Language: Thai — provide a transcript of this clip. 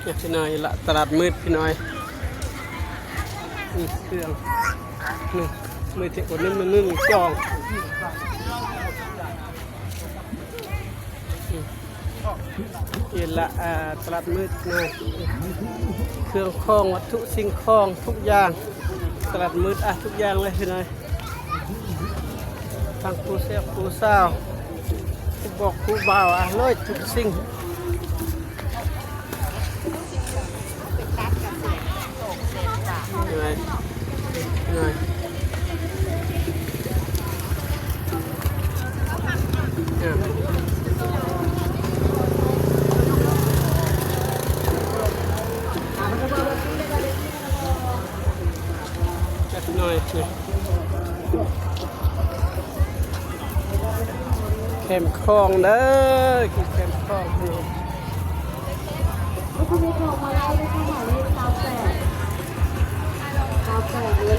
พี่น้อยละตลาดมืดพี่น้อยนี่เครื่องนี่มือเทคนนึงมันนึ่งจองเห็นละตลาดมืดนะเครื่องคล้องวัตถุสิ่งคล้องทุกอย่างตลาดมืดทุกอย่างเลยพี่น้อยทางผู้เสียผู้สาวผู้บอกผู้บ่าวเลยทุกสิ่งไงไงจัดหน่อยเข้มข้นเด้อเข้มข้นคุณผู้ชมมาแล้วได้เข้าหมายเลข98 98เลย